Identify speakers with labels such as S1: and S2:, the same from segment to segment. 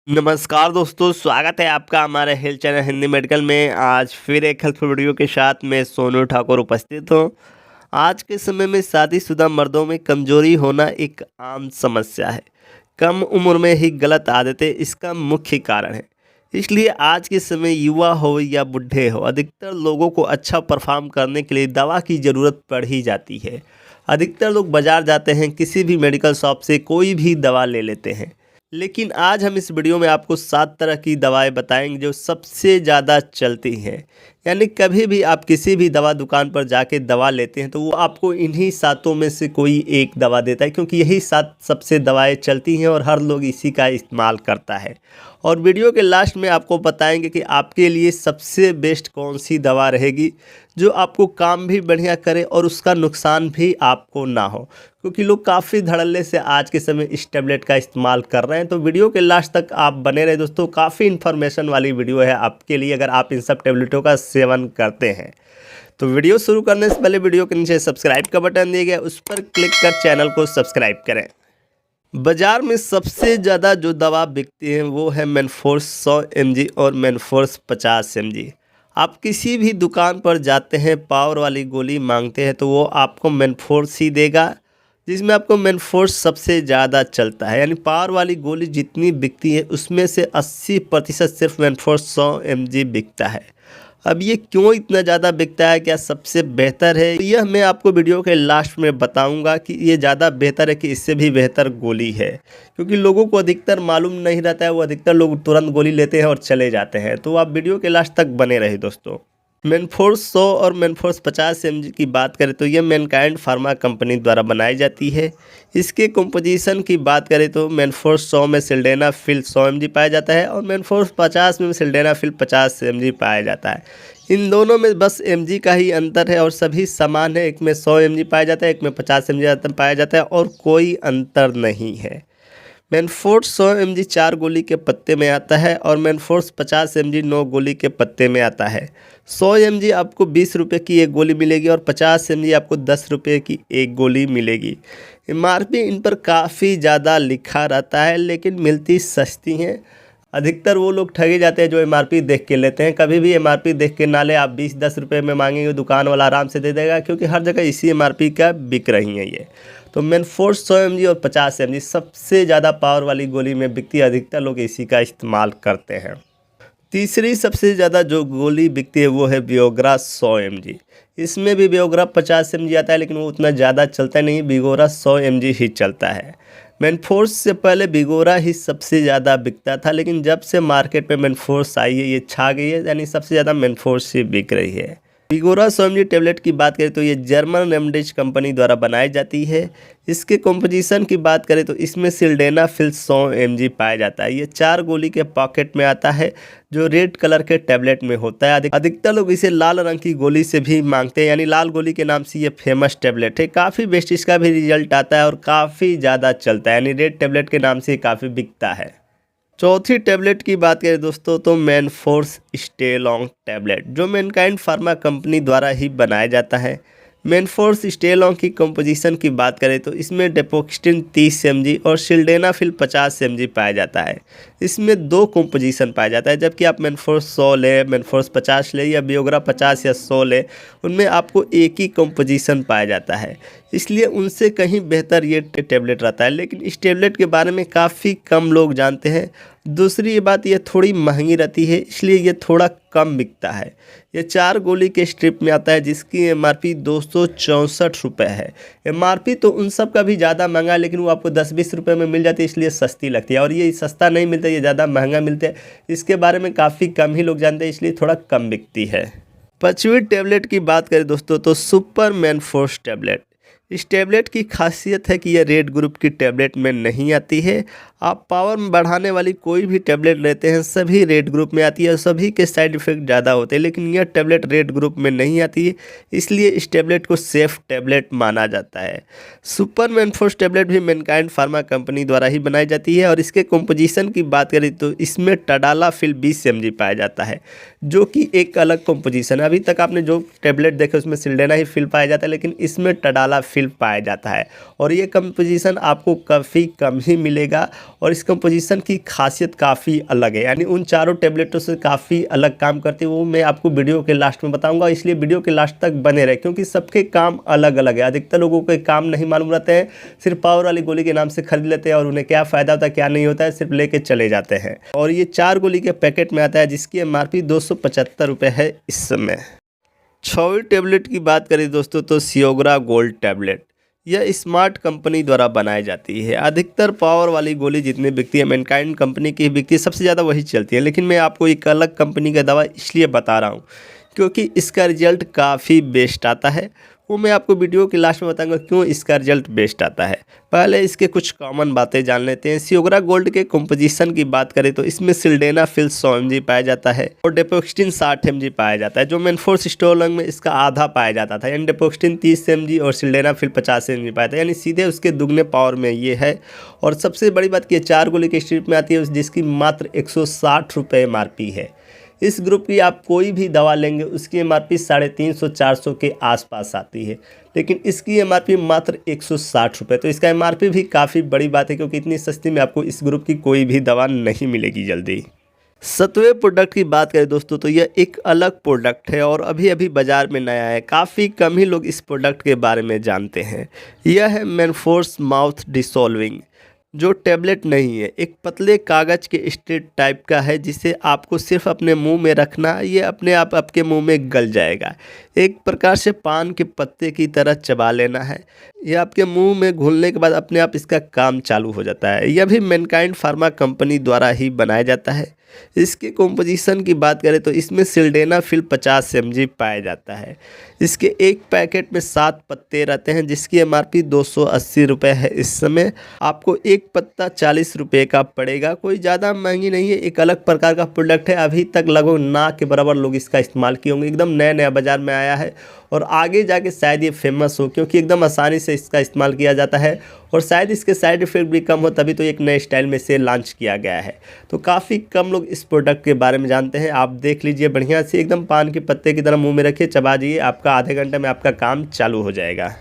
S1: नमस्कार दोस्तों, स्वागत है आपका हमारे हेल्थ चैनल हिंदी मेडिकल में। आज फिर एक हेल्पफुल वीडियो के साथ मैं सोनू ठाकुर उपस्थित हूँ। आज के समय में शादीशुदा मर्दों में कमजोरी होना एक आम समस्या है। कम उम्र में ही गलत आदतें इसका मुख्य कारण है। इसलिए आज के समय युवा हो या बुढ़े हो, अधिकतर लोगों को अच्छा परफॉर्म करने के लिए दवा की ज़रूरत पड़ ही जाती है। अधिकतर लोग बाज़ार जाते हैं, किसी भी मेडिकल शॉप से कोई भी दवा ले लेते हैं। लेकिन आज हम इस वीडियो में आपको 7 तरह की दवाएं बताएंगे जो सबसे ज़्यादा चलती हैं। यानी कभी भी आप किसी भी दवा दुकान पर जाके दवा लेते हैं तो वो आपको इन्हीं 7 में से कोई एक दवा देता है, क्योंकि यही 7 सबसे दवाएं चलती हैं और हर लोग इसी का इस्तेमाल करता है। और वीडियो के लास्ट में आपको बताएंगे कि आपके लिए सबसे बेस्ट कौन सी दवा रहेगी जो आपको काम भी बढ़िया करे और उसका नुकसान भी आपको ना हो, क्योंकि लोग काफ़ी धड़ल्ले से आज के समय इस टैबलेट का इस्तेमाल कर रहे हैं। तो वीडियो के लास्ट तक आप बने रहे दोस्तों, काफ़ी इन्फॉर्मेशन वाली वीडियो है आपके लिए अगर आप इन सब टैबलेटों का सेवन करते हैं। तो वीडियो शुरू करने से पहले वीडियो के नीचे सब्सक्राइब का बटन दिया गया, उस पर क्लिक कर चैनल को सब्सक्राइब करें। बाज़ार में सबसे ज़्यादा जो दवा बिकती है वो है मेनफोर्स 100 mg और मेनफोर्स 50 mg। आप किसी भी दुकान पर जाते हैं, पावर वाली गोली मांगते हैं तो वो आपको मेनफोर्स ही देगा, जिसमें आपको मेनफोर्स सबसे ज़्यादा चलता है। यानी पावर वाली गोली जितनी बिकती है उसमें से 80% सिर्फ मेनफोर्स 100 mg बिकता है। अब ये क्यों इतना ज़्यादा बिकता है, क्या सबसे बेहतर है, तो यह मैं आपको वीडियो के लास्ट में बताऊंगा कि ये ज़्यादा बेहतर है कि इससे भी बेहतर गोली है। क्योंकि लोगों को अधिकतर मालूम नहीं रहता है, वो अधिकतर लोग तुरंत गोली लेते हैं और चले जाते हैं। तो आप वीडियो के लास्ट तक बने रहे दोस्तों। मेनफोर्स 100 और मेनफोर्स 50 mg की बात करें तो ये मैनकाइंड फार्मा कंपनी द्वारा बनाई जाती है। इसके कंपोजिशन की बात करें तो मेनफोर्स 100 में सिल्डेनाफिल 100 mg पाया जाता है और मेनफोर्स 50 में सिल्डेनाफिल 50 mg पाया जाता है। इन दोनों में बस mg का ही अंतर है और सभी समान है। एक में 100 mg पाया जाता है, एक में 50 mg पाया जाता है और कोई अंतर नहीं है। मेनफोर्स 100 mg 4 गोली के पत्ते में आता है और मेनफोर्स 50 mg 9 गोली के पत्ते में आता है। 100 mg आपको 20 रुपये की एक गोली मिलेगी और 50 mg आपको 10 रुपये की एक गोली मिलेगी। MRP इन पर काफ़ी ज़्यादा लिखा रहता है लेकिन मिलती सस्ती हैं। अधिकतर वो लोग ठगे जाते हैं जो MRP देख के लेते हैं। कभी भी MRP देख के ना ले, आप 20-10 रुपये में मांगेंगे दुकान वाला आराम से दे देगा, क्योंकि हर जगह इसी MRP का बिक रही हैं ये। तो मेनफोर्स 100 mg और 50 mg सबसे ज़्यादा पावर वाली गोली में बिकती है, अधिकतर लोग इसी का इस्तेमाल करते हैं। तीसरी सबसे ज़्यादा जो गोली बिकती है वो है वियोग्रा 100 mg। इसमें भी वियोग्रा 50 mg आता है लेकिन वो उतना ज़्यादा चलता नहीं, वियोग्रा 100 mg ही चलता है। मेनफोर्स से पहले वियोग्रा ही सबसे ज़्यादा बिकता था, लेकिन जब से मार्केट में मेनफोर्स आई है ये छा गई है, यानी सबसे ज़्यादा मेनफोर्स ही बिक रही है। वियोग्रा 100 mg टैबलेट की बात करें तो ये जर्मन रेमडेज कंपनी द्वारा बनाई जाती है। इसके कंपोजिशन की बात करें तो इसमें सिल्डेनाफिल 100 mg पाया जाता है। ये 4 गोली के पॉकेट में आता है जो रेड कलर के टैबलेट में होता है। अधिकतर लोग इसे लाल रंग की गोली से भी मांगते हैं, यानी लाल गोली के नाम से ये फेमस टैबलेट है। काफ़ी बेस्ट इसका भी रिजल्ट आता है और काफ़ी ज़्यादा चलता है, यानी रेड टैबलेट के नाम से काफ़ी बिकता है। चौथी टैबलेट की बात करें दोस्तों तो मेनफोर्स स्टे लॉन्ग टैबलेट, जो मैनकाइंड फार्मा कंपनी द्वारा ही बनाया जाता है। मेनफोर्स स्टे लॉन्ग की कंपोजिशन की बात करें तो इसमें डेपोक्स्टिन 30 mg और सिल्डेनाफिल 50 mg पाया जाता है। इसमें 2 कंपोजिशन पाया जाता है, जबकि आप मेनफोर्स 100 ले, मेनफोर्स 50 ले या वियोग्रा 50 या 100 ले, उनमें आपको एक ही कंपोजिशन पाया जाता है। इसलिए उनसे कहीं बेहतर ये टैबलेट रहता है, लेकिन इस टैबलेट के बारे में काफ़ी कम लोग जानते हैं। दूसरी ये बात, ये थोड़ी महंगी रहती है, इसलिए ये थोड़ा कम बिकता है। ये 4 गोली के स्ट्रिप में आता है जिसकी MRP 264 रुपये है। MRP तो उन सब का भी ज़्यादा महंगा है, लेकिन वो आपको 10-20 रुपये में मिल जाती है, इसलिए सस्ती लगती है। और ये सस्ता नहीं मिलता, ये ज़्यादा महंगा मिलता है। इसके बारे में काफ़ी कम ही लोग जानते हैं, इसलिए थोड़ा कम बिकती है। 5वीं टैबलेट की बात करें दोस्तों तो सुपर मेनफोर्स टैबलेट। इस टैबलेट की खासियत है कि यह रेड ग्रुप की टैबलेट में नहीं आती है। आप पावर में बढ़ाने वाली कोई भी टैबलेट लेते हैं सभी रेड ग्रुप में आती है और सभी के साइड इफ़ेक्ट ज़्यादा होते हैं, लेकिन यह टैबलेट रेड ग्रुप में नहीं आती है, इसलिए इस टैबलेट को सेफ टैबलेट माना जाता है। सुपर मेनफोर्स टैबलेट भी मैनकाइंड फार्मा कंपनी द्वारा ही बनाई जाती है और इसके कंपोजिशन की बात करें तो इसमें टडालाफिल 20 mg पाया जाता है, जो कि एक अलग कंपोजिशन है। अभी तक आपने जो टैबलेट देखे उसमें सिल्डेनाफिल पाया जाता है, लेकिन इसमें टडालाफिल फिल पाया जाता है और ये कंपोजिशन आपको काफ़ी कम ही मिलेगा और इस कंपोजिशन की खासियत काफ़ी अलग है, यानी उन चारों टेबलेटों से काफ़ी अलग काम करती है। वो मैं आपको वीडियो के लास्ट में बताऊंगा, इसलिए वीडियो के लास्ट तक बने रहे क्योंकि सबके काम अलग अलग है। अधिकतर लोगों के काम नहीं मालूम रहते हैं, सिर्फ पावर वाली गोली के नाम से खरीद लेते हैं और उन्हें क्या फ़ायदा होता है क्या नहीं होता है सिर्फ लेके चले जाते हैं। और ये 4 गोली के पैकेट में आता है जिसकी MRP 275 रुपये है इस समय। 6वीं टैबलेट की बात करें दोस्तों तो सियोग्रा गोल्ड टैबलेट, यह स्मार्ट कंपनी द्वारा बनाई जाती है। अधिकतर पावर वाली गोली जितनी बिकती है मैनकाइंड कंपनी की बिकती है, सबसे ज़्यादा वही चलती है, लेकिन मैं आपको एक अलग कंपनी का दवा इसलिए बता रहा हूँ क्योंकि इसका रिजल्ट काफ़ी बेस्ट आता है। वो मैं आपको वीडियो के लास्ट में बताऊंगा क्यों इसका रिजल्ट बेस्ट आता है। पहले इसके कुछ कॉमन बातें जान लेते हैं। सियोग्रा गोल्ड के कंपोजिशन की बात करें तो इसमें सिल्डेनाफिल 100 mg पाया जाता है और डेपोक्स्टिन 60 mg पाया जाता है, जो मेनफोर्स स्टोलंग में इसका आधा पाया जाता था, यानी डेपोक्स्टिन 30 mg और सिल्डेनाफिल 50 mg पाया था, यानी सीधे उसके दुगने पावर में ये है। और सबसे बड़ी बात कि 4 गोली के स्ट्रिप में आती है जिसकी मात्र 160 रुपये MRP है। इस ग्रुप की आप कोई भी दवा लेंगे उसकी MRP 350-400 के आसपास आती है, लेकिन इसकी MRP मात्र 160 रुपये। तो इसका MRP भी काफ़ी बड़ी बात है क्योंकि इतनी सस्ती में आपको इस ग्रुप की कोई भी दवा नहीं मिलेगी जल्दी। 7वें प्रोडक्ट की बात करें दोस्तों तो यह एक अलग प्रोडक्ट है और अभी अभी बाज़ार में नया है, काफ़ी कम ही लोग इस प्रोडक्ट के बारे में जानते हैं। यह है मेनफोर्स माउथ डिसॉल्विंग, जो टैबलेट नहीं है, एक पतले कागज़ के स्ट्रेट टाइप का है जिसे आपको सिर्फ अपने मुंह में रखना, ये अपने आप आपके मुंह में गल जाएगा। एक प्रकार से पान के पत्ते की तरह चबा लेना है, यह आपके मुंह में घुलने के बाद अपने आप इसका काम चालू हो जाता है। यह भी मैनकाइंड फार्मा कंपनी द्वारा ही बनाया जाता है। इसके कंपोजिशन की बात करें तो इसमें सिल्डेनाफिल 50 mg पाया जाता है। इसके एक पैकेट में 7 पत्ते रहते हैं जिसकी MRP 280 रुपये है। इस समय आपको एक पत्ता 40 रुपये का पड़ेगा, कोई ज़्यादा महंगी नहीं है, एक अलग प्रकार का प्रोडक्ट है। अभी तक लगभग ना के बराबर लोग इसका इस्तेमाल किए होंगे, एकदम नया नया बाज़ार में आया है और आगे जाके शायद ये फेमस हो क्योंकि एकदम आसानी से इसका इस्तेमाल किया जाता है और शायद इसके साइड इफ़ेक्ट भी कम हो, तभी तो एक नए स्टाइल में से लॉन्च किया गया है। तो काफ़ी कम लोग इस प्रोडक्ट के बारे में जानते हैं। आप देख लीजिए, बढ़िया से एकदम पान के पत्ते की तरह मुंह में रखिए, चबा दीजिए, आपका आधे घंटे में आपका काम चालू हो जाएगा।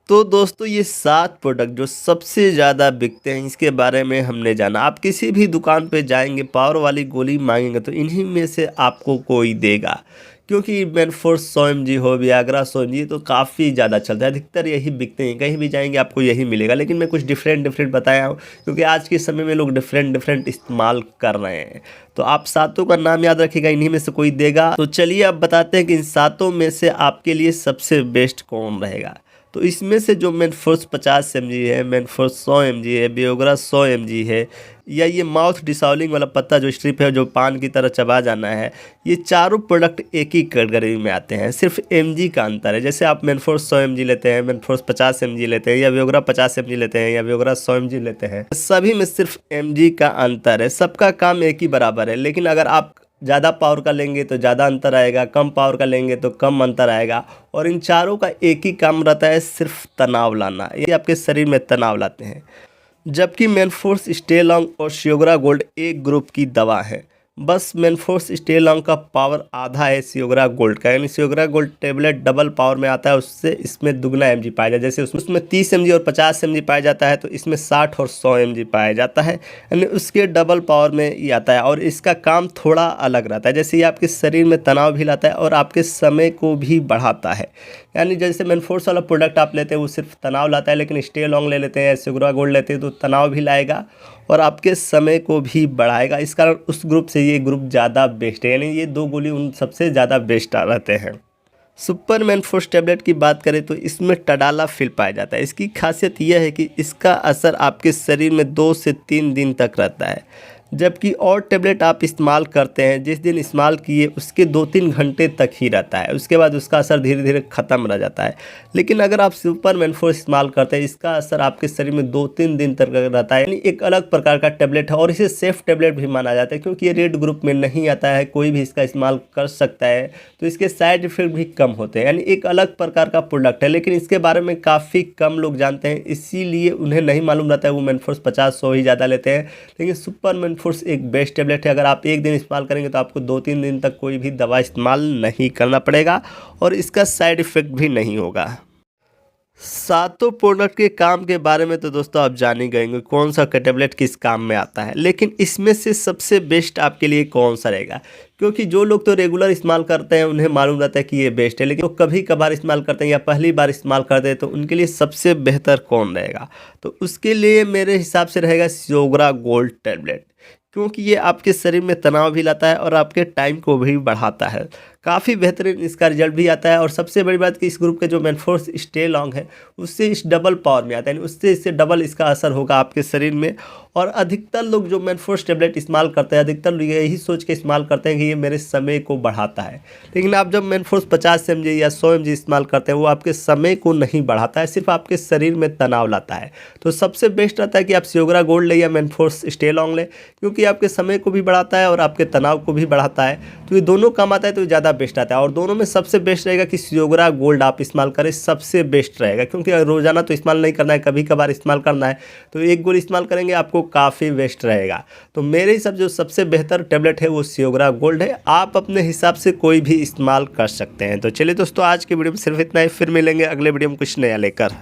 S1: तो दोस्तों ये 7 प्रोडक्ट जो सबसे ज़्यादा बिकते हैं इसके बारे में हमने जाना। आप किसी भी दुकान पे जाएंगे, पावर वाली गोली मांगेंगे तो इन्हीं में से आपको कोई देगा, क्योंकि मेनफोर्स 100 mg हो, वियाग्रा 100 mg तो काफ़ी ज़्यादा चलता है, अधिकतर यही बिकते हैं। कहीं भी जाएंगे आपको यही मिलेगा, लेकिन मैं कुछ डिफरेंट बताया हूँ क्योंकि आज के समय में लोग डिफरेंट इस्तेमाल कर रहे हैं। तो आप 7 का नाम याद रखिएगा, इन्हीं में से कोई देगा। तो चलिए अब बताते हैं कि इन 7 में से आपके लिए सबसे बेस्ट कौन रहेगा। तो इसमें से जो मेनफोर्स 50 mg है, मेनफोर्स 100 mg है, वियाग्रा 100 mg है, या ये माउथ डिसॉल्विंग वाला पत्ता जो स्ट्रिप है जो पान की तरह चबा जाना है, ये चारों प्रोडक्ट एक ही कैटेगरी में आते हैं, सिर्फ mg का अंतर है। जैसे आप मेनफोर्स 100 mg लेते हैं, मेनफोर्स 50 mg लेते हैं, या वियाग्रा 50 mg लेते हैं, या वियाग्रा 100 mg लेते हैं, सभी में सिर्फ mg का अंतर है। सबका काम एक ही बराबर है, लेकिन अगर आप ज़्यादा पावर का लेंगे तो ज़्यादा अंतर आएगा, कम पावर का लेंगे तो कम अंतर आएगा। और इन चारों का एक ही काम रहता है, सिर्फ तनाव लाना, ये आपके शरीर में तनाव लाते हैं। जबकि मेनफोर्स स्टे लॉन्ग और सियोग्रा गोल्ड एक ग्रुप की दवा है, बस मेनफोर्स स्टे लॉन्ग का पावर आधा है सियोग्रा गोल्ड का, यानी सियोग्रा गोल्ड टेबलेट डबल पावर में आता है, उससे इसमें दुगना mg पाया जाता है। जैसे उसमें 30 mg और 50 mg पाया जाता है तो इसमें 60 और 100 mg पाया जाता है, यानी उसके डबल पावर में ये आता है। और इसका काम थोड़ा अलग रहता है, जैसे ये आपके शरीर में तनाव भी लाता है और आपके समय को भी बढ़ाता है। यानी जैसे मेनफोर्स वाला प्रोडक्ट आप लेते हैं वो सिर्फ तनाव लाता है, लेकिन स्टे लॉन्ग ले लेते हैं, सियोग्रा गोल्ड लेते हैं तो तनाव भी लाएगा और आपके समय को भी बढ़ाएगा। इस कारण उस ग्रुप से ये ग्रुप ज़्यादा बेस्ट है, यानी ये 2 गोली उन सबसे ज़्यादा बेस्ट रहते हैं। सुपर मेनफोर्स टैबलेट की बात करें तो इसमें टडालाफिल पाया जाता है। इसकी खासियत यह है कि इसका असर आपके शरीर में 2 से 3 दिन तक रहता है, जबकि और टैबलेट आप इस्तेमाल करते हैं जिस दिन इस्तेमाल किए उसके 2-3 घंटे तक ही रहता है, उसके बाद उसका असर धीरे धीरे ख़त्म रह जाता है। लेकिन अगर आप सुपर मेनफोर्स इस्तेमाल करते हैं, इसका असर आपके शरीर में 2-3 दिन तक रहता है, यानी एक अलग प्रकार का टैबलेट है और इसे सेफ टैबलेट भी माना जाता है क्योंकि ये रेड ग्रुप में नहीं आता है, कोई भी इसका इस्तेमाल कर सकता है, तो इसके साइड इफेक्ट भी कम होते हैं, यानी एक अलग प्रकार का प्रोडक्ट है। लेकिन इसके बारे में काफ़ी कम लोग जानते हैं, इसीलिए उन्हें नहीं मालूम रहता है, वो मेनफोर्स 50-100 ही ज़्यादा लेते हैं। लेकिन सुपर मेनफोर्स एक बेस्ट टैबलेट है, अगर आप एक दिन इस्तेमाल करेंगे तो आपको 2-3 दिन तक कोई भी दवा इस्तेमाल नहीं करना पड़ेगा और इसका साइड इफ़ेक्ट भी नहीं होगा। सातों प्रोडक्ट के काम के बारे में तो दोस्तों आप जान ही गए होंगे कौन सा टेबलेट किस काम में आता है, लेकिन इसमें से सबसे बेस्ट आपके लिए कौन सा रहेगा? क्योंकि जो लोग तो रेगुलर इस्तेमाल करते हैं उन्हें मालूम रहता है कि ये बेस्ट है, लेकिन तो कभी कभार इस्तेमाल करते हैं या पहली बार इस्तेमाल करते हैं तो उनके लिए सबसे बेहतर कौन रहेगा? तो उसके लिए मेरे हिसाब से रहेगा सियोग्रा गोल्ड टेबलेट, क्योंकि ये आपके शरीर में तनाव भी लाता है और आपके टाइम को भी बढ़ाता है। काफ़ी बेहतरीन इसका रिजल्ट भी आता है और सबसे बड़ी बात कि इस ग्रुप के जो मेनफोर्स स्टे लॉन्ग है उससे इस डबल पावर में आता है, यानी उससे इससे डबल इसका असर होगा आपके शरीर में। और अधिकतर लोग जो मेनफोर्स टेबलेट इस्तेमाल करते हैं, अधिकतर लोग यही सोच के इस्तेमाल करते हैं कि ये मेरे समय को बढ़ाता है, लेकिन आप जब मेनफोर्स 50 mg या 100 mg इस्तेमाल करते हैं वो आपके समय को नहीं बढ़ाता है, सिर्फ आपके शरीर में तनाव लाता है। तो सबसे बेस्ट रहता है कि आप सियोग्रा गोल्ड लें या मेनफोर्स स्टे लॉन्ग लें, क्योंकि आपके समय को भी बढ़ाता है और आपके तनाव को भी बढ़ाता है। तो ये दोनों काम आता है तो ज़्यादा बेस्ट आता है, और दोनों में सबसे बेस्ट रहेगा कि सियोग्रा गोल्ड आप इस्तेमाल करें, सबसे बेस्ट रहेगा। क्योंकि रोज़ाना तो इस्तेमाल नहीं करना है, कभी कभार इस्तेमाल करना है, तो एक गोली इस्तेमाल करेंगे आपको काफ़ी बेस्ट रहेगा। तो मेरे हिसाब जो सबसे बेहतर टेबलेट है वो सियोग्रा गोल्ड है। आप अपने हिसाब से कोई भी इस्तेमाल कर सकते हैं। तो चलिए दोस्तों आज की वीडियो में सिर्फ इतना ही, फिर मिलेंगे अगले वीडियो में कुछ नया लेकर।